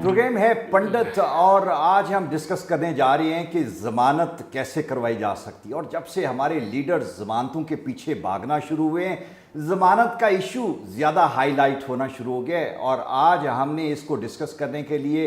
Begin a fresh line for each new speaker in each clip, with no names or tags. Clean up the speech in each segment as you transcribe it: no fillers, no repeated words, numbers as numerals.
Programme है पंडित और आज हम डिस्कस करने जा रहे हैं कि ज़मानत कैसे करवाई जा सकती है। और जब से हमारे लीडर ज़मानतों के पीछे भागना शुरू हुए हैं, ज़मानत का इशू ज़्यादा हाईलाइट होना शुरू हो गया है। और आज हमने इसको डिस्कस करने के लिए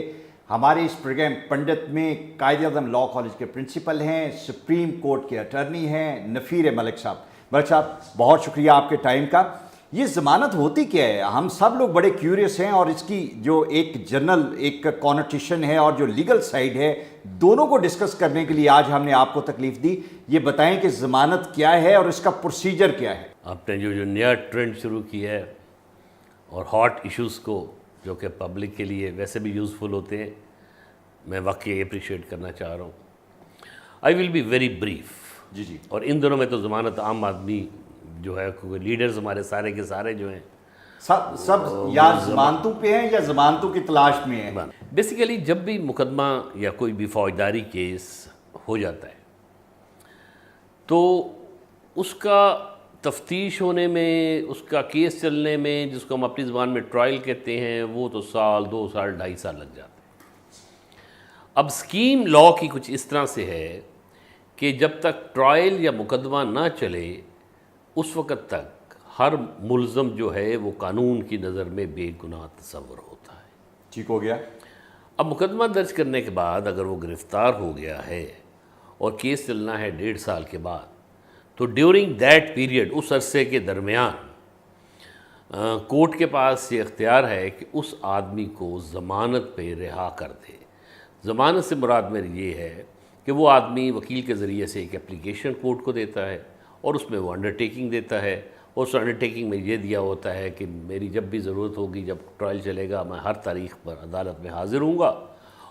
हमारे इस प्रोग्राम पंडित में कायदे-ए-आज़म लॉ कॉलेज के प्रिंसिपल हैं, सुप्रीम कोर्ट के अटर्नी हैं, नफ़ीर मलिक साहब। मलिक साहब, बहुत शुक्रिया आपके टाइम का। ये ज़मानत होती क्या है? हम सब लोग बड़े क्यूरियस हैं और इसकी जो एक जनरल एक कॉनोटेशन है और जो लीगल साइड है, दोनों को डिस्कस करने के लिए आज हमने आपको तकलीफ़ दी। ये बताएं कि ज़मानत क्या है और इसका प्रोसीजर क्या है।
आपने जो नया ट्रेंड शुरू किया है और हॉट इश्यूज़ को जो कि पब्लिक के लिए वैसे भी यूज़फुल होते हैं, मैं वाकई अप्रिशिएट करना चाह रहा हूँ। I will be very brief.
जी।
और इन दिनों में तो ज़मानत आम आदमी जो है, क्योंकि लीडर्स हमारे सारे के सारे जो हैं
सब या ज़मानतों पे हैं या ज़मानतों की तलाश में हैं।
बेसिकली जब भी मुकदमा या कोई भी फौजदारी केस हो जाता है तो उसका तफ्तीश होने में, उसका केस चलने में, जिसको हम अपनी ज़बान में ट्रायल कहते हैं, वो तो साल, 2 साल, 2.5 साल लग जाते हैं। अब स्कीम लॉ की कुछ इस तरह से है कि जब तक ट्रायल या मुकदमा ना चले उस वक़्त तक हर मुल्ज़म जो है वो कानून की नज़र में बेगुनाह तस्वर होता है।
ठीक हो गया।
अब मुकदमा दर्ज करने के बाद अगर वो गिरफ़्तार हो गया है और केस चलना है 1.5 साल के बाद, तो ड्यूरिंग दैट पीरियड, उस अरसे के दरमियान कोर्ट के पास ये इख्तियार है कि उस आदमी को ज़मानत पे रिहा कर दे। ज़मानत से मुराद मेरी ये है कि वो आदमी वकील के ज़रिए से एक एप्लीकेशन कोर्ट को देता है और उसमें वो अंडरटेकिंग देता है। और उस अंडरटेकिंग में ये दिया होता है कि मेरी जब भी ज़रूरत होगी, जब ट्रायल चलेगा, मैं हर तारीख़ पर अदालत में हाज़िर हूँगा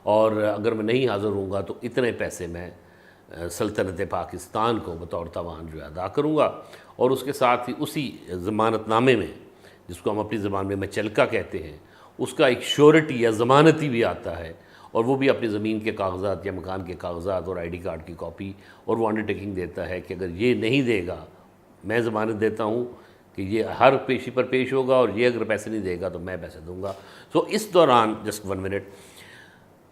और अगर मैं नहीं हाज़िर हूँगा तो इतने पैसे मैं सल्तनत पाकिस्तान को बतौर तावान जो है अदा करूँगा। और उसके साथ ही उसी ज़मानतनामे में, जिसको हम अपनी ज़बान में मचलका कहते हैं, उसका एक श्योरिटी या ज़मानती भी आता है और वो भी अपनी ज़मीन के कागज़ात या मकान के कागज़ात और आईडी कार्ड की कॉपी, और वो अंडरटेकिंग देता है कि अगर ये नहीं देगा, मैं ज़मानत देता हूँ कि ये हर पेशी पर पेश होगा और ये अगर पैसे नहीं देगा तो मैं पैसे दूंगा। सो इस दौरान, जस्ट 1 मिनट,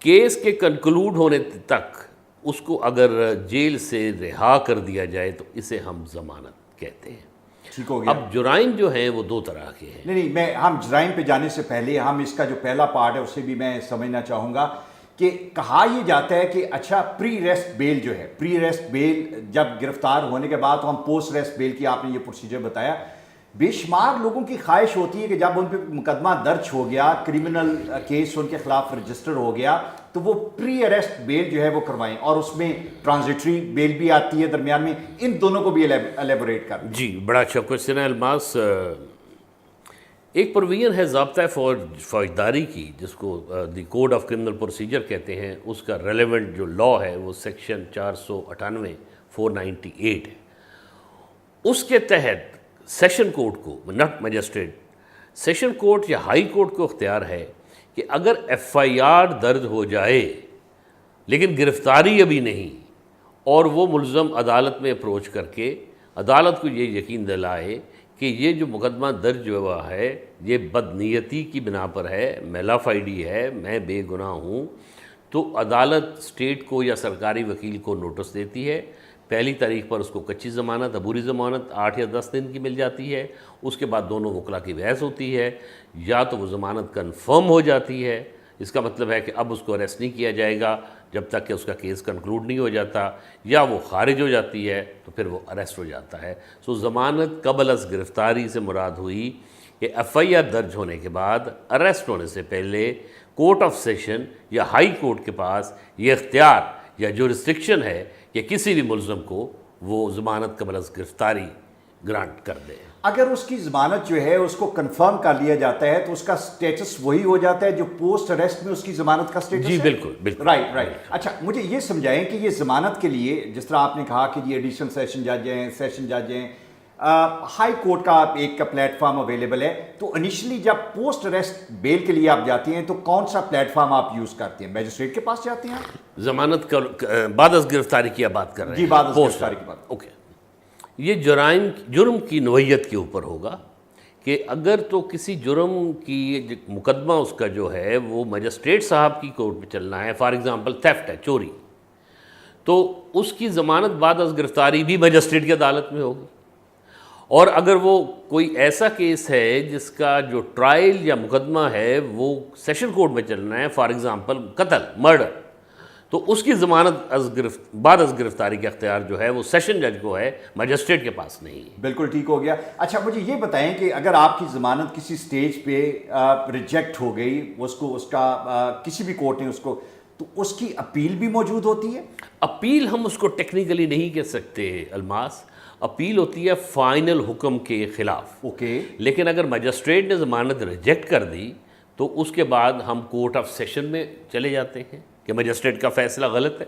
केस के कंक्लूड होने तक उसको अगर जेल से रिहा कर दिया जाए तो इसे हम ज़मानत कहते हैं।
ठीक हो गया।
अब जुराइम जो हैं वो 2 तरह के हैं।
नहीं, हम जुराइम पे जाने से पहले हम इसका जो पहला पार्ट है उसे भी मैं समझना चाहूँगा कि कहा यह जाता है कि अच्छा, प्री रेस्ट बेल जो है, प्री रेस्ट बेल जब गिरफ्तार होने के बाद, तो हम पोस्ट रेस्ट बेल की आपने ये प्रोसीजर बताया। बेशुमार लोगों की ख्वाहिश होती है कि जब उन पर मुकदमा दर्ज हो गया, क्रिमिनल केस उनके खिलाफ रजिस्टर हो गया, तो वो प्री अरेस्ट बेल जो है वो करवाएं, और उसमें ट्रांजिटरी बेल भी आती है दरमियान में। इन दोनों को भी एलेबोरेट कर।
जी, बड़ा अच्छा क्वेश्चन है अल्मास। एक प्रोविजन है ज़ाब्ता फौजदारी की, जिसको the code of criminal procedure कहते हैं। उसका रेलेवेंट जो लॉ है वो सेक्शन 498 498 है। उसके तहत सेशन कोर्ट को, नॉट मजिस्ट्रेट, सेशन कोर्ट या हाई कोर्ट को इख्तियार है कि अगर FIR दर्ज हो जाए लेकिन गिरफ्तारी अभी नहीं, और वो मुल्ज़म अदालत में अप्रोच करके अदालत को ये यकीन दिलाए कि ये जो मुकदमा दर्ज हुआ है ये बदनीयती की बिना पर है, मेलाफाइडी है, मैं बेगुनाह हूँ, तो अदालत स्टेट को या सरकारी वकील को नोटिस देती है। पहली तारीख पर उसको कच्ची ज़मानत, अबूरी ज़मानत 8 या 10 दिन की मिल जाती है। उसके बाद दोनों वकला की बहस होती है, या तो वो ज़मानत कन्फर्म हो जाती है, इसका मतलब है कि अब उसको अरेस्ट नहीं किया जाएगा जब तक कि उसका केस कंक्लूड नहीं हो जाता, या वो खारिज हो जाती है तो फिर वो अरेस्ट हो जाता है। सो ज़मानत क़ब्ल अज़ गिरफ़्तारी से मुराद हुई कि FIR दर्ज होने के बाद, अरेस्ट होने से पहले कोर्ट ऑफ सेशन या हाई कोर्ट के पास ये इख्तियार या जो रिस्ट्रिक्शन है कि किसी भी मुल्ज़म को वो ज़मानत क़ब्ल अज़ गिरफ़्तारी ग्रांट कर दे।
अगर उसकी ज़मानत जो है उसको कंफर्म कर लिया जाता है तो उसका स्टेटस वही हो जाता है जो पोस्ट अरेस्ट में उसकी ज़मानत का स्टेटस
जी
है?
बिल्कुल।
राइट। अच्छा, मुझे ये समझाएं कि ये ज़मानत के लिए, जिस तरह आपने कहा कि ये एडिशनल सेशन जज हैं, सेशन जज हैं, हाई कोर्ट का एक का प्लेटफॉर्म अवेलेबल है, तो इनिशियली जब पोस्ट अरेस्ट बेल के लिए आप जाती हैं तो कौन सा प्लेटफॉर्म आप यूज़ करते हैं? मैजिस्ट्रेट के पास जाते हैं?
ज़मानत बाद अज़ गिरफ़्तारी की बात कर रहे हैं?
जी, बाद अज़ गिरफ़्तारी की बात।
ओके। ये जुर्म की नोयत के ऊपर होगा کہ اگر تو کسی جرم کی مقدمہ اس کا جو ہے وہ مجسٹریٹ صاحب کی کورٹ میں چلنا ہے، فار ایگزامپل تھیفٹ ہے، چوری، تو اس کی ضمانت بعد از گرفتاری بھی مجسٹریٹ کی عدالت میں ہوگی. اور اگر وہ کوئی ایسا کیس ہے جس کا جو ٹرائل یا مقدمہ ہے وہ سیشن کورٹ میں چلنا ہے، فار ایگزامپل قتل، مرڈر، تو اس کی ضمانت بعد از گرفتاری کا اختیار جو ہے وہ سیشن جج کو ہے، مجسٹریٹ کے پاس نہیں ہے.
بالکل ٹھیک ہو گیا. اچھا مجھے یہ بتائیں کہ اگر آپ کی ضمانت کسی سٹیج پہ ریجیکٹ ہو گئی، اس کا کسی بھی کورٹ نے اس کو، تو اس کی اپیل بھی موجود ہوتی ہے؟
اپیل ہم اس کو ٹیکنیکلی نہیں کہہ سکتے الماس، اپیل ہوتی ہے فائنل حکم کے خلاف.
اوکے.
لیکن اگر مجسٹریٹ نے ضمانت ریجیکٹ کر دی تو اس کے بعد ہم کورٹ آف سیشن میں چلے جاتے ہیں کہ مجسٹریٹ کا فیصلہ غلط ہے،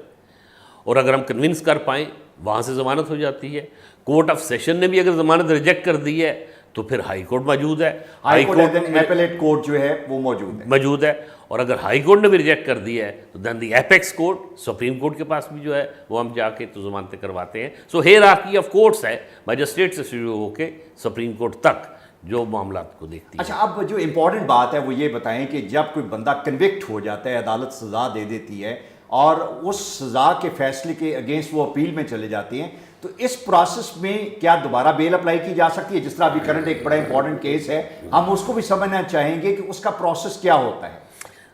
اور اگر ہم کنونس کر پائیں وہاں سے ضمانت ہو جاتی ہے. کورٹ آف سیشن نے بھی اگر ضمانت ریجیکٹ کر دی ہے تو پھر ہائی کورٹ موجود ہے،
ہائی کورٹ ایپیلیٹ کورٹ جو ہے وہ موجود ہے.
اور اگر ہائی کورٹ نے بھی ریجیکٹ کر دی ہے تو دین دی ایپیکس کورٹ، سپریم کورٹ کے پاس بھی جو ہے وہ ہم جا کے تو ضمانتیں کرواتے ہیں. سو ہیرارکی آف کورٹس ہے، مجسٹریٹ سے شروع ہو کے سپریم کورٹ تک جو معاملات کو دیکھتی ہے.
اچھا اب جو امپورٹنٹ بات ہے وہ یہ بتائیں کہ جب کوئی بندہ کنوکٹ ہو جاتا ہے، عدالت سزا دے دیتی ہے اور اس سزا کے فیصلے کے اگینسٹ وہ اپیل میں چلے جاتے ہیں، تو اس پروسیس میں کیا دوبارہ بیل اپلائی کی جا سکتی ہے؟ جس طرح ابھی کرنٹ ایک بڑا امپورٹنٹ کیس ہے، ہم اس کو بھی سمجھنا چاہیں گے کہ اس کا پروسیس کیا ہوتا ہے.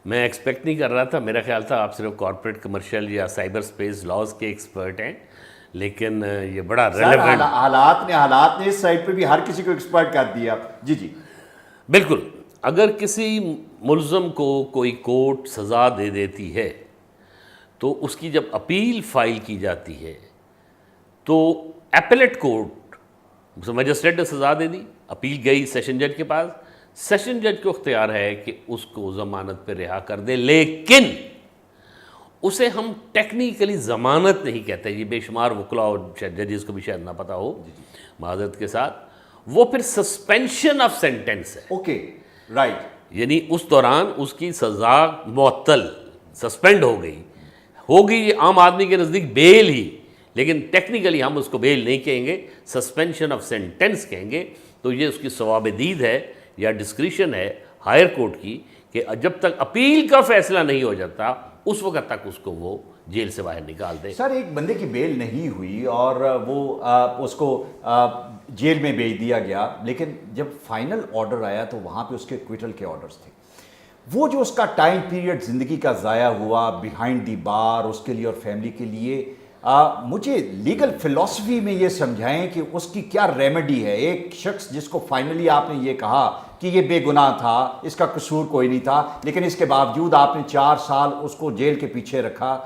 میں ایکسپیکٹ نہیں کر رہا تھا، میرا خیال تھا آپ صرف کارپوریٹ کمرشل یا سائبر سپیس لاز کے ایکسپرٹ ہیں، لیکن یہ بڑا ریلیونٹ.
حالات نے اس سائڈ پہ بھی ہر کسی کو ایکسپرٹ کر دیا. جی
بالکل. اگر کسی ملزم کو کوئی کورٹ سزا دے دیتی ہے تو اس کی جب اپیل فائل کی جاتی ہے تو ایپیلیٹ کورٹ، مجسٹریٹ نے سزا دے دی، اپیل گئی سیشن جج کے پاس، سیشن جج کو اختیار ہے کہ اس کو ضمانت پہ رہا کر دے، لیکن اسے ہم ٹیکنیکلی ضمانت نہیں کہتے. یہ بے شمار وکلا اور ججز کو بھی شاید نہ پتہ ہو، معذرت کے ساتھ، وہ پھر سسپینشن آف سینٹنس ہے.
Okay right.
یعنی اس دوران اس کی سزا معطل، سسپینڈ ہو گئی عام آدمی کے نزدیک بیل ہی، لیکن ٹیکنیکلی ہم اس کو بیل نہیں کہیں گے، سسپینشن آف سینٹنس کہیں گے. تو یہ اس کی ثواب دید ہے یا ڈسکریشن ہے ہائر کورٹ کی کہ جب تک اپیل کا فیصلہ نہیں ہو جاتا اس وقت تک اس کو وہ جیل سے باہر نکال دے.
سر ایک بندے کی بیل نہیں ہوئی اور وہ اس کو جیل میں بھیج دیا گیا، لیکن جب فائنل آرڈر آیا تو وہاں پہ اس کے کوئٹل کے آرڈرز تھے. وہ جو اس کا ٹائم پیریڈ زندگی کا ضائع ہوا بیہائنڈ دی بار اس کے لیے اور فیملی کے لیے، مجھے لیگل فلسفی میں یہ سمجھائیں کہ اس کی کیا ریمیڈی ہے. ایک شخص جس کو فائنلی آپ نے یہ کہا کہ یہ بے گناہ تھا، اس کا قصور کوئی نہیں تھا، لیکن اس کے باوجود آپ نے 4 سال اس کو جیل کے پیچھے رکھا.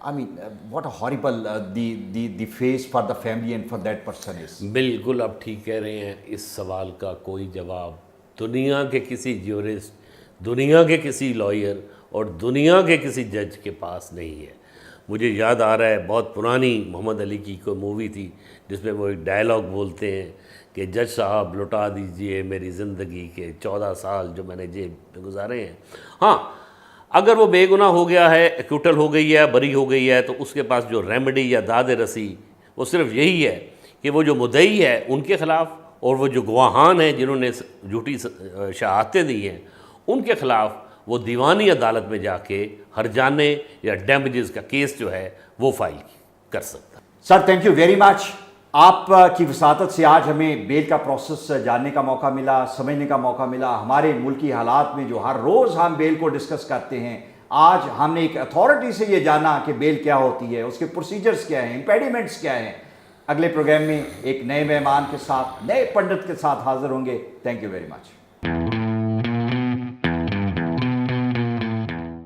I mean, what a horrible the face for the family and for that person is.
بالکل آپ ٹھیک کہہ رہے ہیں. اس سوال کا کوئی جواب دنیا کے کسی جیورسٹ، دنیا کے کسی لائر اور دنیا کے کسی جج کے پاس نہیں ہے. مجھے یاد آ رہا ہے بہت پرانی محمد علی کی کوئی مووی تھی جس میں وہ ایک ڈائلاگ بولتے ہیں کہ جج صاحب لوٹا دیجئے میری زندگی کے 14 سال جو میں نے جیل میں گزارے ہیں. ہاں اگر وہ بے گناہ ہو گیا ہے، ایکوٹل ہو گئی ہے، بری ہو گئی ہے، تو اس کے پاس جو ریمیڈی یا داد رسی وہ صرف یہی ہے کہ وہ جو مدعی ہے ان کے خلاف اور وہ جو گواہان ہیں جنہوں نے جھوٹی شہادتیں دی ہیں ان کے خلاف وہ دیوانی عدالت میں جا کے ہرجانے یا ڈیمیجز کا کیس جو ہے وہ فائل کر سکتا.
Sir thank you very much. آپ کی وساطت سے آج ہمیں بیل کا پروسیس جاننے کا موقع ملا، سمجھنے کا موقع ملا. ہمارے ملکی حالات میں جو ہر روز ہم بیل کو ڈسکس کرتے ہیں، آج ہم نے ایک اتھارٹی سے یہ جانا کہ بیل کیا ہوتی ہے، اس کے پروسیجرز کیا ہیں، امپیڈیمنٹس کیا ہیں. اگلے پروگرام میں ایک نئے مہمان کے ساتھ، نئے پنڈت کے ساتھ حاضر ہوں گے. Thank you very much.